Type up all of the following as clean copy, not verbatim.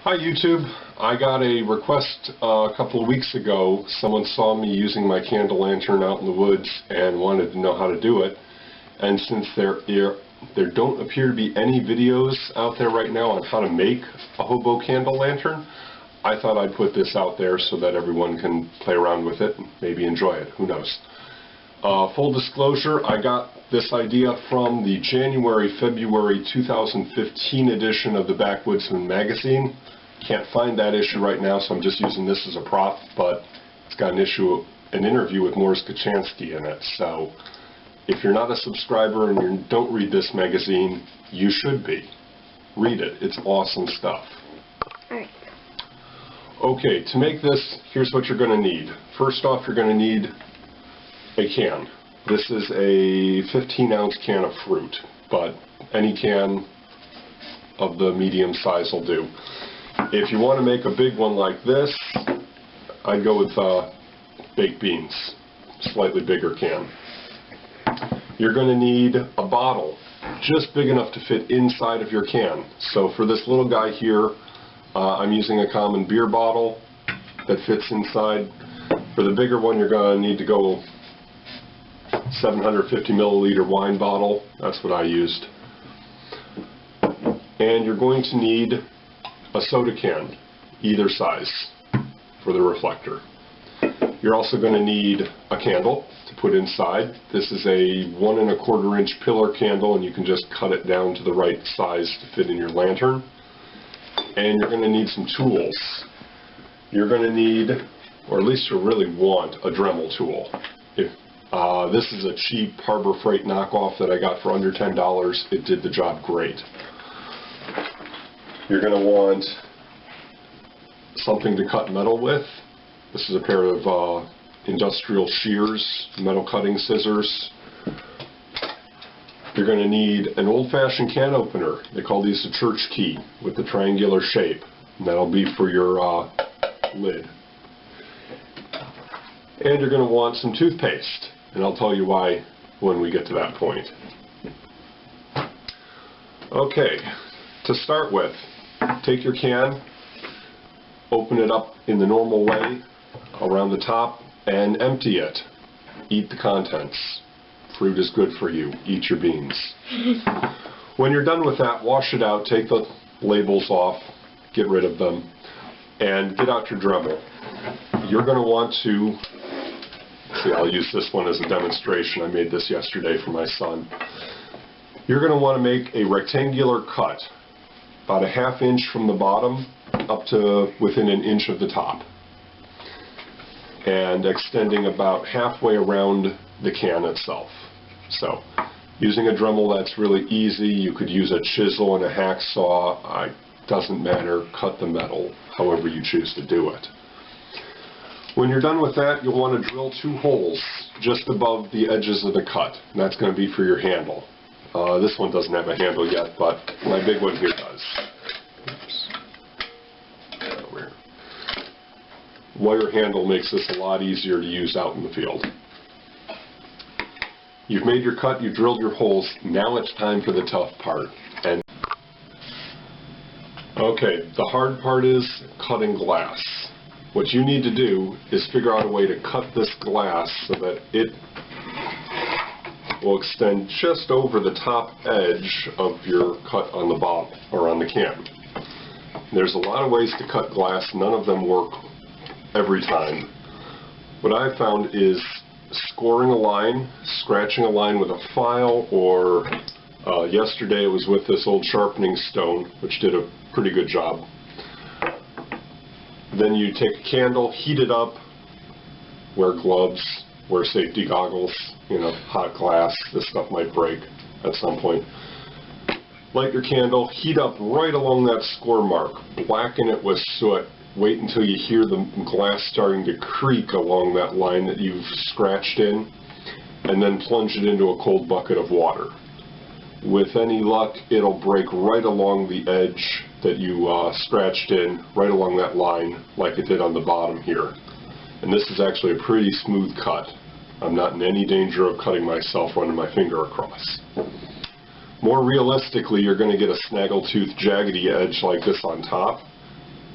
Hi YouTube. I got a request a couple of weeks ago. Someone saw me using my candle lantern out in the woods and wanted to know how to do it. And since there don't appear to be any videos out there right now on how to make a hobo candle lantern, I thought I'd put this out there so that everyone can play around with it and maybe enjoy it. Who knows? Full disclosure, I got this idea from the January-February 2015 edition of the Backwoodsman magazine. Can't find that issue right now, so I'm just using this as a prop, but it's got an interview with Morris Kochanski in it. So if you're not a subscriber and you don't read this magazine, you should be. Read it. It's awesome stuff. Alright. Okay, to make this, here's what you're going to need. First off, you're going to need a can. This is a 15-ounce can of fruit, but any can of the medium size will do. If you want to make a big one like this, I'd go with baked beans, slightly bigger can. You're going to need a bottle just big enough to fit inside of your can. So for this little guy here, I'm using a common beer bottle that fits inside. For the bigger one, you're going to need to go 750 milliliter wine bottle. That's what I used. And you're going to need a soda can, either size, for the reflector. You're also going to need a candle to put inside. This is a 1 1/4 inch pillar candle, and you can just cut it down to the right size to fit in your lantern. And you're going to need some tools. You're going to need, or at least you really want, a Dremel tool. This is a cheap Harbor Freight knockoff that I got for under $10. It did the job great. You're going to want something to cut metal with. This is a pair of industrial shears, metal cutting scissors. You're going to need an old-fashioned can opener. They call these a church key with the triangular shape. And that'll be for your lid. And you're going to want some toothpaste. And I'll tell you why when we get to that point. Okay, to start with, take your can, open it up in the normal way around the top, and empty it. Eat the contents. Fruit is good for you. Eat your beans. When you're done with that, wash it out, take the labels off, get rid of them, and get out your Dremel. You're going to want to, see, I'll use this one as a demonstration. I made this yesterday for my son. You're going to want to make a rectangular cut, about a ½ inch from the bottom up to within an inch of the top, and extending about halfway around the can itself. So using a Dremel, that's really easy. You could use a chisel and a hacksaw. It doesn't matter. Cut the metal however you choose to do it. When you're done with that, you'll want to drill 2 holes just above the edges of the cut, and that's going to be for your handle. This one doesn't have a handle yet, but my big one here does. Oops. Wire handle makes this a lot easier to use out in the field. You've made your cut, you've drilled your holes, now it's time for the tough part. And okay, the hard part is cutting glass. What you need to do is figure out a way to cut this glass so that it will extend just over the top edge of your cut on the bottle or on the can. There's a lot of ways to cut glass. None of them work every time. What I've found is scoring a line, scratching a line with a file, or yesterday it was with this old sharpening stone, which did a pretty good job. Then you take a candle, heat it up, wear gloves, wear safety goggles, hot glass, this stuff might break at some point. Light your candle, heat up right along that score mark, blacken it with soot, wait until you hear the glass starting to creak along that line that you've scratched in, and then plunge it into a cold bucket of water. With any luck, it'll break right along the edge that you scratched in, right along that line, like it did on the bottom here. And this is actually a pretty smooth cut. I'm not in any danger of cutting myself running my finger across. More realistically, you're going to get a snaggletooth jaggedy edge like this on top.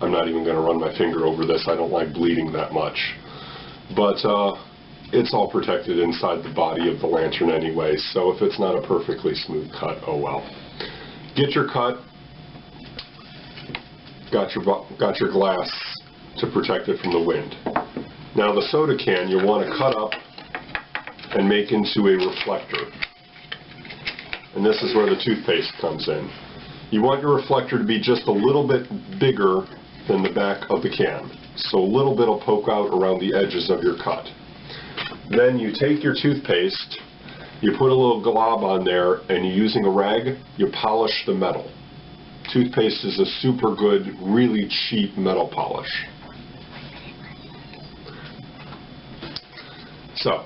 I'm not even going to run my finger over this. I don't like bleeding that much. But it's all protected inside the body of the lantern anyway, so if it's not a perfectly smooth cut, oh well. Get your cut. Got your glass to protect it from the wind. Now the soda can you'll want to cut up and make into a reflector. And this is where the toothpaste comes in. You want your reflector to be just a little bit bigger than the back of the can. So a little bit will poke out around the edges of your cut. Then you take your toothpaste, you put a little glob on there, and using a rag, you polish the metal. Toothpaste is a super good, really cheap metal polish. So,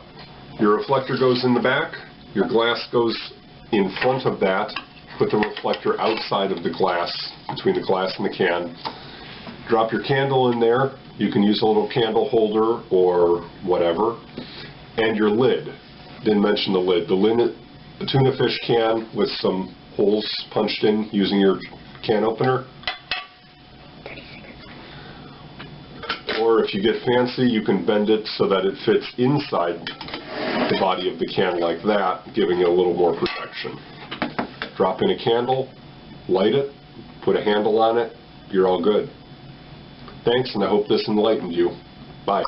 your reflector goes in the back, your glass goes in front of that, put the reflector outside of the glass, between the glass and the can. Drop your candle in there. You can use a little candle holder or whatever. And your lid. Didn't mention the lid. The tuna fish can with some holes punched in using your can opener. Or if you get fancy, you can bend it so that it fits inside the body of the can like that, giving it a little more protection. Drop in a candle, light it, put a handle on it, you're all good. Thanks, and I hope this enlightened you. Bye.